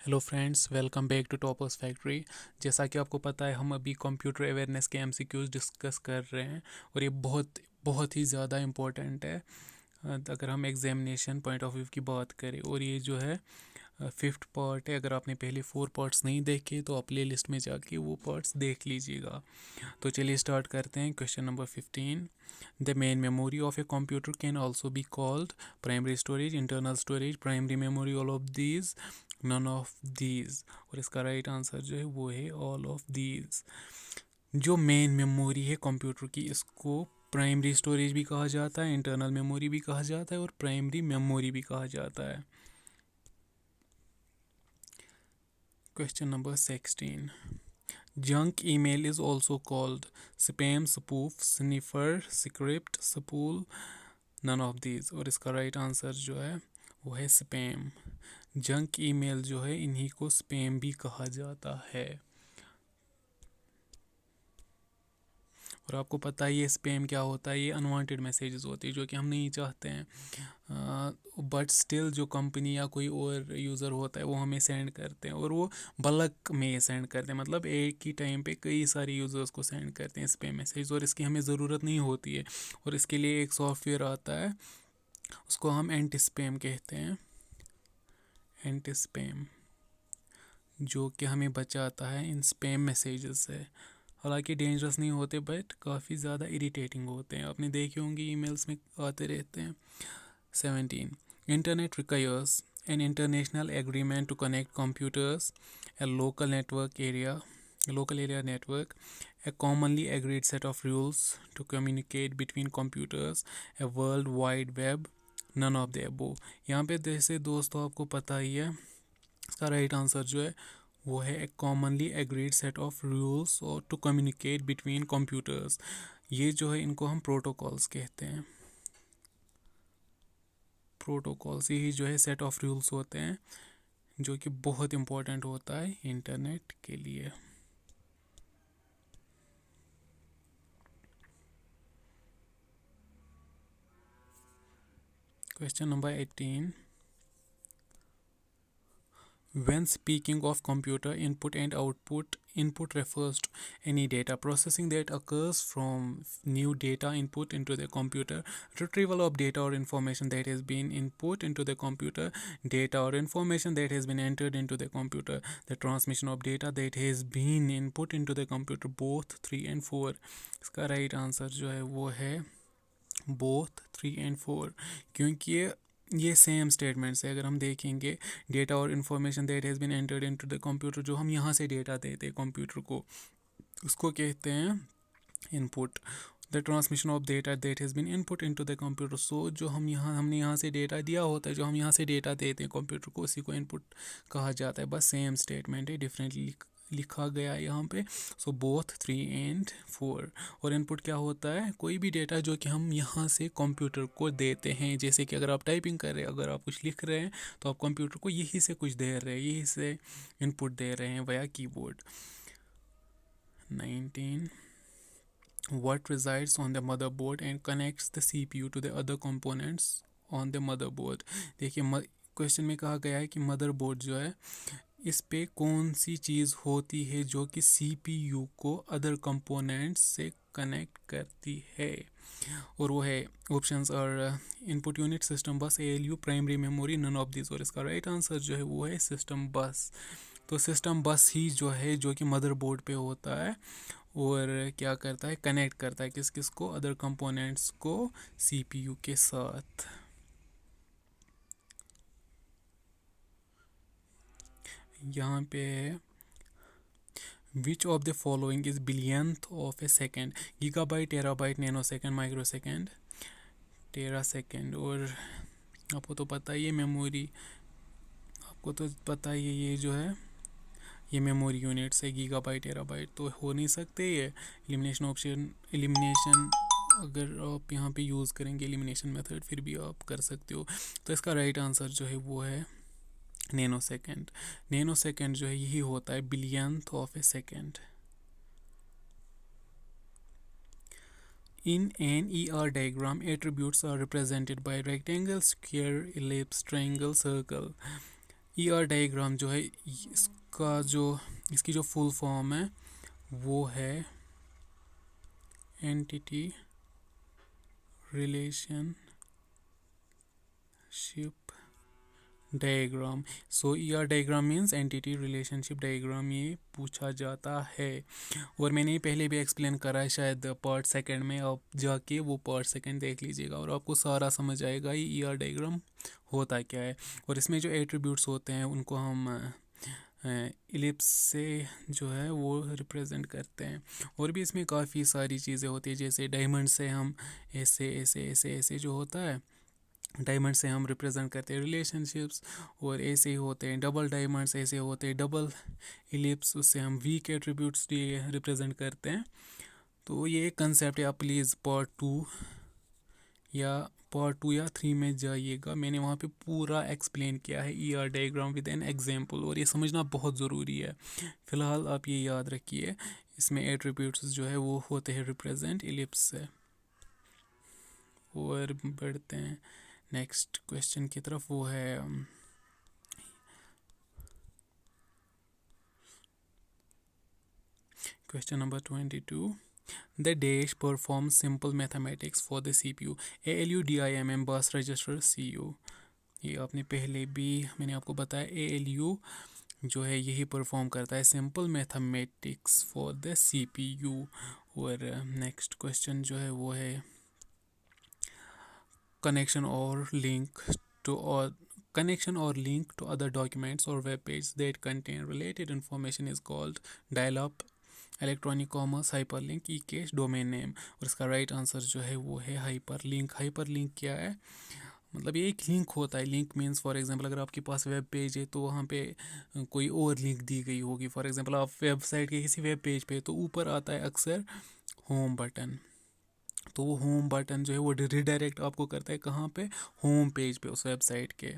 Hello friends, welcome back to Toppers Factory. जैसा कि आपको पता है, हम अभी कंप्यूटर अवेयरनेस के एमसीक्यूज डिस्कस कर रहे हैं और ये बहुत बहुत ही ज़्यादा इम्पोर्टेंट है। अगर हम एग्जामिनेशन पॉइंट ऑफ व्यू की बात करें, और ये जो है फिफ्थ पार्ट है। अगर आपने पहले 4 पार्ट्स नहीं देखे तो आप प्ले लिस्ट में जाके वो पार्ट्स देख लीजिएगा। तो चलिए स्टार्ट करते हैं। Question number 15। The main memory of a computer can also be called primary storage, internal storage, primary memory, all of these, none of these. और इसका राइट आंसर जो है वो है ऑल ऑफ दीज। जो मेन मेमोरी है computer की, इसको प्राइमरी स्टोरेज भी कहा जाता है, इंटरनल मेमोरी भी कहा जाता है और प्राइमरी मेमोरी भी कहा जाता है। Question number 16। Junk email is also called spam, spoof, sniffer, script, spool, none of these। और इसका राइट आंसर जो है वो है स्पैम। जंक ईमेल जो है इन्हीं को स्पैम भी कहा जाता है। और आपको पता है ये स्पैम क्या होता है? ये अनवांटेड मैसेजेस होते हैं जो कि हम नहीं चाहते हैं, बट स्टिल जो कंपनी या कोई और यूज़र होता है वो हमें सेंड करते हैं, और वो बल्क में सेंड करते हैं। मतलब एक ही टाइम पे कई सारे यूज़र्स को सेंड करते हैं स्पैम मैसेज, और इसकी हमें ज़रूरत नहीं होती है। और इसके लिए एक सॉफ्टवेयर आता है, उसको हम एंटी स्पैम कहते हैं। एंटी स्पैम जो कि हमें बचाता है इन स्पैम मैसेजेस से। हालांकि डेंजरस नहीं होते, बट काफ़ी ज़्यादा इरिटेटिंग होते हैं। आपने देखे होंगे ईमेल्स में आते रहते हैं। 17. Internet requires an international agreement to connect computers, a local area network, a commonly agreed set of rules to communicate between computers, a world wide web, none of the above। यहाँ पे जैसे दोस्तों आपको पता ही है, इसका राइट आंसर जो है वो है एक commonly agreed set of rules और टू कम्युनिकेट बिटवीन कंप्यूटर्स। ये जो है इनको हम प्रोटोकॉल्स कहते हैं। प्रोटोकॉल्स यही जो है सेट ऑफ रूल्स होते हैं जो कि बहुत इंपॉर्टेंट होता है इंटरनेट के लिए। Question number 18। When speaking of computer input and output, input refers to any data processing that occurs from new data input into the computer, retrieval of data or information that has been input into the computer, data or information that has been entered into the computer, the transmission of data that has been input into the computer, both 3 and 4। इसका right answer जो है वो है both 3 and 4, क्योंकि ये same statements है। अगर हम देखेंगे, डेटा और information that has been entered into the computer, जो हम यहाँ से डेटा देते हैं कंप्यूटर को, उसको कहते हैं input. The transmission of data that has been input into the computer, so जो हमने यहाँ से डेटा दिया होता है, जो हम यहाँ से डेटा देते हैं कंप्यूटर को, उसी को इनपुट कहा जाता है। बस सेम स्टेटमेंट है, डिफरेंटली लिखा गया है यहाँ पे। So both 3 and 4। और इनपुट क्या होता है? कोई भी डेटा जो कि हम यहाँ से कंप्यूटर को देते हैं। जैसे कि अगर आप टाइपिंग कर रहे हैं, अगर आप कुछ लिख रहे हैं, तो आप कंप्यूटर को यही से कुछ दे रहे हैं, यही से इनपुट दे रहे हैं via keyboard. 19. What resides on the motherboard and connects the CPU to the other components on the motherboard। देखिए, क्वेश्चन में कहा गया है कि मदरबोर्ड जो है, इस पे कौन सी चीज़ होती है जो कि CPU को अदर कंपोनेंट्स से कनेक्ट करती है। और वो है ऑप्शंस और input unit, system bus, ALU, primary memory, none of this. और इसका राइट आंसर जो है वो है सिस्टम बस। तो सिस्टम बस ही जो है जो कि मदरबोर्ड पे होता है, और क्या करता है? कनेक्ट करता है किस किस को? अदर कंपोनेंट्स को CPU के साथ। यहाँ पे है which of the following is billionth of a second. Gigabyte, terabyte, nanosecond, microsecond, tera second. और आपको तो पता ही है मेमोरी, आपको तो पता ही है ये जो है ये मेमोरी यूनिट्स है, गीगाबाइट, टेराबाइट, तो हो नहीं सकते ये। एलिमिनेशन ऑप्शन, एलिमिनेशन अगर आप यहाँ पे यूज़ करेंगे एलिमिनेशन मेथड, फिर भी आप कर सकते हो। तो इसका राइट आंसर जो है वो है नैनो सेकेंड। नैनो सेकेंड जो है यही होता है billionth of a second. In an ER diagram, attributes are represented by rectangle, square, ellipse, triangle, circle। ER diagram जो है इसकी जो फुल फॉर्म है वो है एंटिटी रिलेशनशिप डायग्राम। सो ER diagram means entity relationship diagram, ये पूछा जाता है। और मैंने ये पहले भी एक्सप्लेन करा है शायद पार्ट सेकंड में, आप जाके वो पार्ट सेकंड देख लीजिएगा और आपको सारा समझ आएगा ये ER डायग्राम होता क्या है। और इसमें जो एट्रीब्यूट्स होते हैं उनको हम इलिप्स से जो है वो रिप्रेजेंट करते हैं। और भी इसमें काफ़ी सारी चीज़ें होती है, जैसे डायमंड से हम ऐसे ऐसे ऐसे ऐसे जो होता है, डायमंड से हम रिप्रेजेंट करते हैं रिलेशनशिप्स। और ऐसे ही होते हैं डबल डायमंड्स, ऐसे होते हैं डबल इलिप्स, उससे हम वीक एट्रीब्यूट्स रिप्रेजेंट करते हैं। तो ये एक कंसेप्ट है, आप प्लीज़ पार्ट टू या थ्री में जाइएगा, मैंने वहाँ पे पूरा एक्सप्लेन किया है ER diagram with an example, और ये समझना बहुत ज़रूरी है। फ़िलहाल आप ये याद रखिए, इसमें एट्रीब्यूट्स जो है वो होते हैं रिप्रेजेंट इलिप्स से। और बढ़ते हैं नेक्स्ट क्वेश्चन की तरफ, वो है question number 22। The Dash performs simple mathematics for the CPU ALU DIMM bus register CU। ये आपने पहले भी मैंने आपको बताया, ALU जो है यही परफॉर्म करता है simple mathematics for the CPU। और नेक्स्ट क्वेश्चन जो है वो है connection or link to other documents or web pages that contain related information is called dial-up, electronic commerce, hyperlink, E cash, domain name. और इसका right answer जो है वो है हाइपरलिंक। हाइपरलिंक क्या है, मतलब ये एक लिंक होता है। लिंक मीन्स फॉर एग्जांपल अगर आपके पास वेब पेज है तो वहाँ पे कोई और लिंक दी गई होगी। फॉर एग्जांपल आप वेबसाइट के किसी वेब पेज पे, तो ऊपर आता है अक्सर होम बटन, तो वो होम बटन जो है वो रिडायरेक्ट आपको करता है कहाँ पे, होम पेज पे उस वेबसाइट के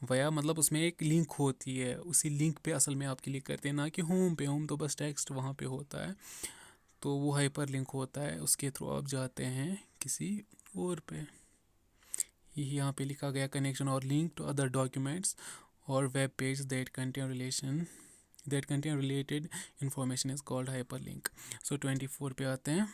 वया, मतलब उसमें एक लिंक होती है, उसी लिंक पे असल में आप क्लिक करते हैं, ना कि होम पे। होम तो बस टेक्स्ट वहाँ पे होता है, तो वो हाइपर लिंक होता है, उसके थ्रू आप जाते हैं किसी और पे। यही यहाँ पे लिखा गया, connection or link to other documents or web page that contain related information is called hyperlink. So 24 पे आते हैं।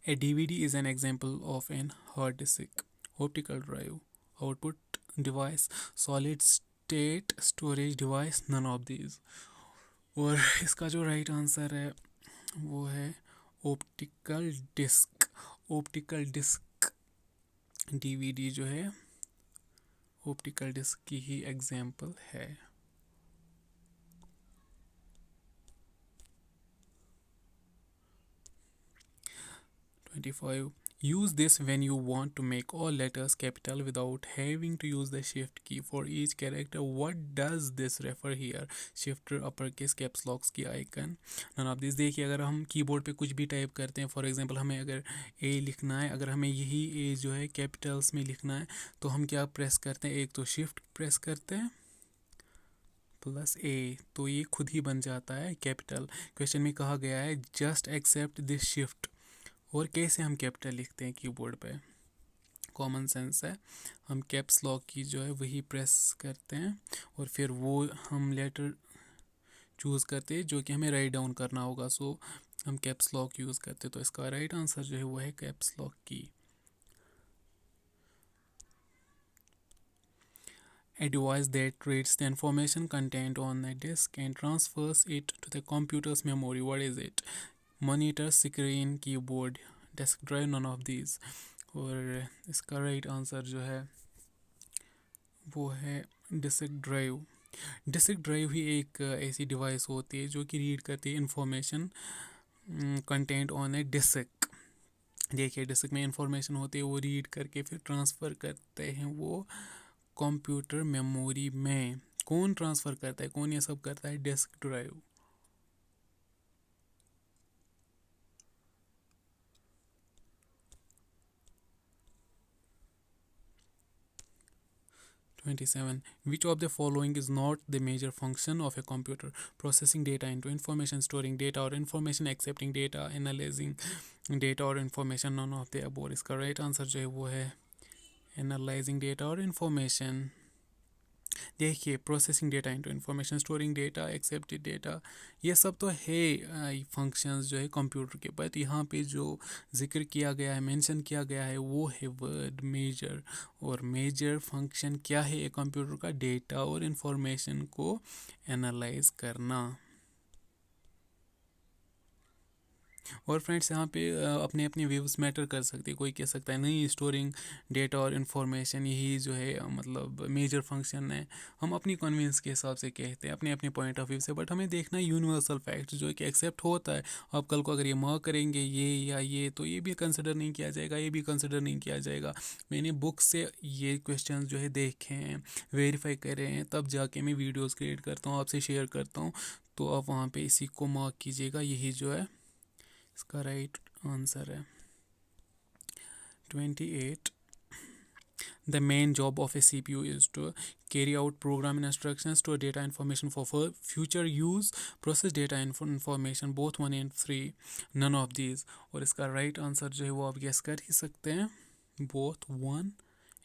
A DVD is an example of an hard disk, optical drive, output device, solid state storage device, none of these। और इसका जो right answer है वो है optical disc. Optical disc DVD जो है ऑप्टिकल डिस्क की ही एग्जाम्पल है। 25. Use this when you want to make all letters capital without having to use the shift key for each character. What does this refer here? Shifter, uppercase, caps locks की icon, none of this. देखिए अगर हम keyboard पे कुछ भी type करते हैं, for example हमें अगर A लिखना है, अगर हमें यही A जो है कैपिटल्स में लिखना है, तो हम क्या प्रेस करते हैं, एक तो शिफ्ट प्रेस करते हैं प्लस A, तो ये खुद ही बन जाता है कैपिटल। क्वेश्चन में कहा गया है जस्ट एक्सेप्ट दिस शिफ्ट। और कैसे हम कैपिटल लिखते हैं कीबोर्ड पे, कॉमन सेंस है, हम कैप्स लॉक की जो है वही प्रेस करते हैं और फिर वो हम लेटर चूज़ करते हैं जो कि हमें राइट डाउन करना होगा। सो हम कैप्स लॉक यूज़ करते हैं, तो इसका राइट आंसर जो है वो है कैप्स लॉक की। A device that reads the information contained on a disk and transfers it to the computer's memory. What is it? Monitor, screen, keyboard, desk drive, none of these। और इसका right answer जो है वो है disk drive. Disk drive ही एक ऐसी device होती है जो कि रीड करती है information content on a disc. देखिए डिस्क में इंफॉर्मेशन होती है, वो रीड करके फिर ट्रांसफ़र करते हैं वो कंप्यूटर मेमोरी में। कौन ट्रांसफ़र करता है, कौन ये सब करता है, disk drive. Which of the following is not the major function of a computer? Processing data into information, storing data or information, accepting data, analyzing data or information, none of the above। इसका right answer जो है वो है analyzing data और information। देखिए, processing data into information, storing data, accepted data, ये सब तो है फंक्शंस जो है कंप्यूटर के। बट यहाँ पे जो जिक्र किया गया है, मेंशन किया गया है, वो है वर्ड मेजर। और मेजर फंक्शन क्या है एक कंप्यूटर का? डेटा और इन्फॉर्मेशन को एनालाइज करना। और फ्रेंड्स, यहाँ पे अपने अपने व्यूज़ मैटर कर सकते हैं। कोई कह सकता है नहीं, स्टोरिंग डेटा और इन्फॉर्मेशन यही जो है मतलब मेजर फंक्शन है। हम अपनी कन्वीनियंस के हिसाब से कहते हैं, अपने अपने पॉइंट ऑफ व्यू से। बट हमें देखना यूनिवर्सल फैक्ट जो है कि एक्सेप्ट होता है। आप कल को अगर ये मार्क करेंगे ये या ये, तो ये भी कंसिडर नहीं किया जाएगा, ये भी कंसिडर नहीं किया जाएगा। मैंने बुक से ये क्वेश्चन जो है देखे हैं, वेरीफाई करे हैं, तब जाके मैं वीडियोज़ क्रिएट करता हूँ, आपसे शेयर करता हूँ। तो आप वहाँ पे इसी को मार्क कीजिएगा, यही जो है इसका राइट आंसर है 28। The main job of a CPU is to carry out program instructions, store data information for future use, process data information, both 1 and 3, none of these। और इसका राइट आंसर जो है वो आप गेस कर ही सकते हैं, both 1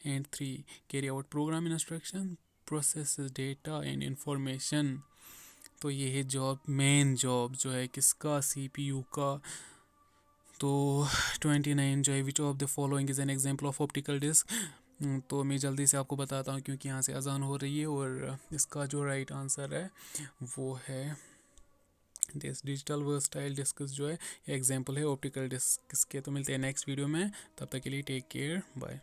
and 3। carry out program instruction, process data and information। तो ये है जॉब, मेन जॉब जो है किसका? CPU का। तो 29 जो है, which of the following is an example of optical disc. तो मैं जल्दी से आपको बताता हूँ क्योंकि यहाँ से अजान हो रही है। और इसका जो राइट आंसर है वो है डिजिटल वर्सटाइल डिस्क जो है एग्जाम्पल है ऑप्टिकल डिस्क के। तो मिलते हैं नेक्स्ट वीडियो में, तब तक के लिए टेक केयर, बाय।